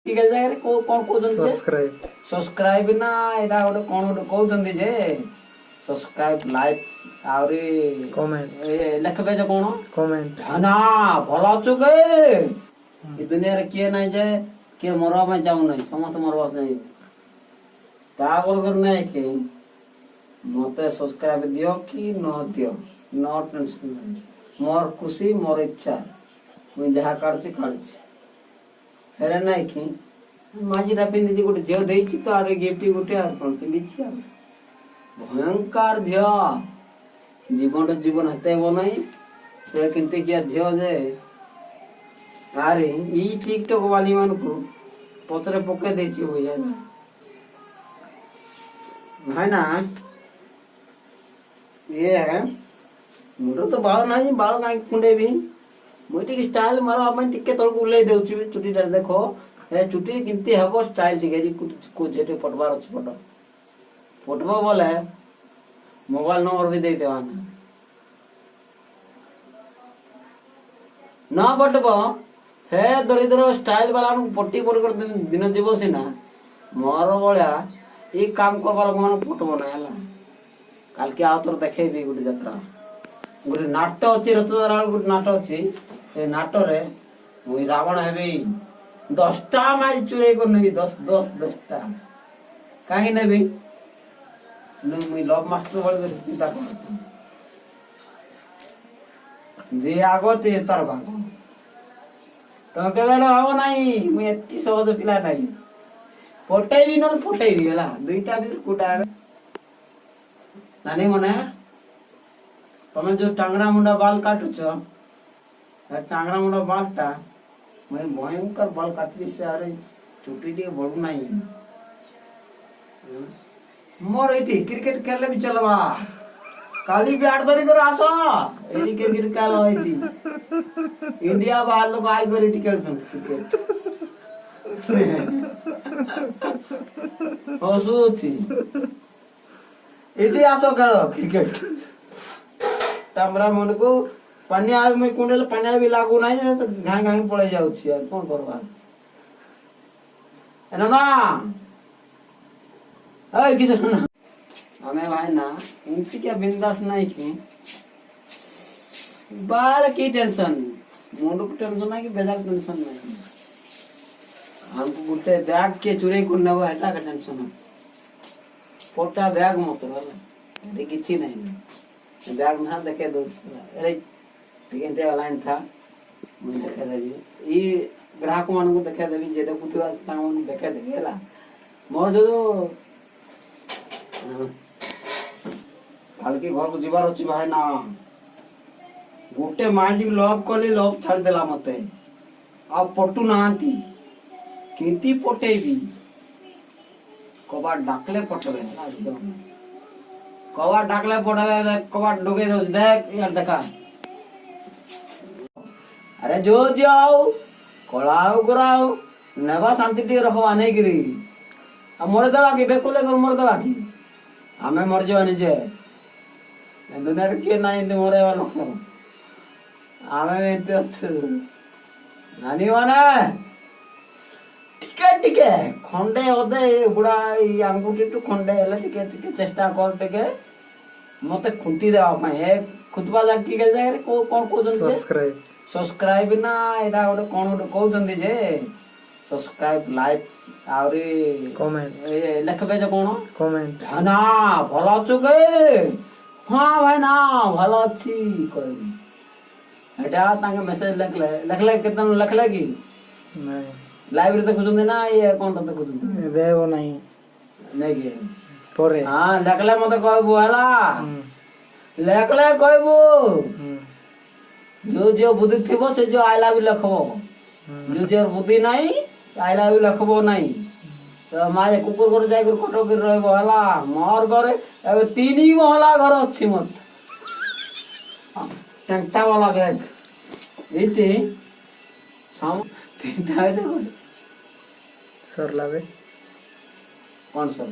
ठीक है जाय को कोन कहउछन सब्सक्राइब ना एटा गोटे कोन गोटे कहउछन जे सब्सक्राइब लाइक आउरी कमेंट लिखबे जे कोन कमेंट ना भलो छु के ई दुनिया रे के नै जे के मरवा में जाऊ नै समस्त मरवा नै ता बोल कर नै के मते सब्सक्राइब दियो कि न दियो नो टेंशन मोर खुशी मोर इच्छा मुई जहा करछि हेरे नै कि माजीरा पिंदी जी गोटे झियो देछि तो आरे गिफ्ट गोटे आर कोन पिंदी छी आ भयंकर झियो जीवन हते बनाई से किंते किया झियो जे अरे ई टिकटॉक वाली मन को पत्रे पके देछि हो जाय है ना ये है मुंडो तो बाल नाही बाल काई कुंडे भी मोटी स्टाइल मारो अपन टिके तळ को उले देउछि चुटी डर देखो ए चुटी किंती हबो स्टाइल टिके जी को जेटे पटवार अछि फोटो फोटो बोले मोबाइल नंबर भी दे देवा ना पटबो हे दरिद्र स्टाइल वाला पट्टी पड़ कर दिन जीवो सिना मोर बळ्या ई काम करबा लोग मन फोटो बना हला काल के आउतर देखै भी गुडी यात्रा गुडी नाट्य अछि रतदार गुडी नाट्य अछि से नाट्य रे मुई रावण हेबी 10टा माई चुरे को नेबी 10टा काहे नेबी न मुई लव मास्टर बळ कर चिंता कर जे आगते तार भाग तो केवेला हो नाही मुई एत्ती सहज पिला नाही फोटै भी हला दुईटा भी कोटा नानी मने तमे जो टांगरा मुंडा बाल काटुछ टांगरा मुंडा बालटा मैं भयंकर बाल काटली से अरे चुटी टी बडू नाही मोर एटी क्रिकेट खेलले भी चलबा काली भी आठ धरी कर आसो एटी क्रिकेट खेल होइती इंडिया बाहर लोग आई कर एटी खेलछन क्रिकेट हसुछि एटी आसो खेल क्रिकेट टामरा मन को पानिया में कुंडल पानिया भी लागू नाही तो घाई घाई पळे जाउ छी कोन करबा एना ना ए किस ना हमें भाई ना इनकी क्या बिंदास नहीं की बाल की टेंशन मुंड को टेंशन ना कि बेजार टेंशन नहीं हमको गुटे बैग के चुरे को नवा हटा का टेंशन है पोटा बैग मत वाला ये किछि नहीं बैग में देखे दो अरे ठीक है ते लाइन था मुझे देखे देबी ई ग्राहक मान को देखे देबी जे देखुतवा ता मन देखे देबी हला मोर जो काल के घर को जीवार अछि भाई ना गोटे माइली लव कली लव छाड़ देला मते आ पटू नांती किंती पटेबी कबा डाकले पटबे कबा डाकले पटबे कबा डोगे दो देख यार देखा अरे जो जाओ कोलाओ कराओ नेबा शांति टी रखवा नहीं गिरी आ मोर देबा की बेकुले कर मोर देबा की हमें मर जाओ निजे दुनिया रे के नहीं दे मोरे वाला हमें एते अच्छे नानी माने टिके खंडे ओदे गुडा ई अंगुठी टू खंडे हला टिके चेष्टा कर टिके मते खुंती देबा पई ए खुतबा जा की के जाय रे को कोन को सब्सक्राइब ना एटा गोटे कोन गोटे कहउछन जे सब्सक्राइब लाइक आउरी कमेंट लिखबे जे कोन कमेंट ना भलो छु के हां भाई ना भलो अछि कहबी एटा ताके मैसेज लिखले केतन लिखले की नहीं लाइव रे देखुछन ना ये कोन त देखुछन बेबो नहीं के परे हां लिखले मते कहबो हला लिखले कहबो जो बुद्धि थिबो से जो आई लव यू लिखबो जो बुद्धि नहीं आई लव यू लिखबो नहीं तो माजे कुकुर घर जाय कर कटो कर रहबो हला मोर घरे एबे तीनी महला घर अछि मत टंटा वाला बैग इते साम तीनटा है सर लावे कौन सर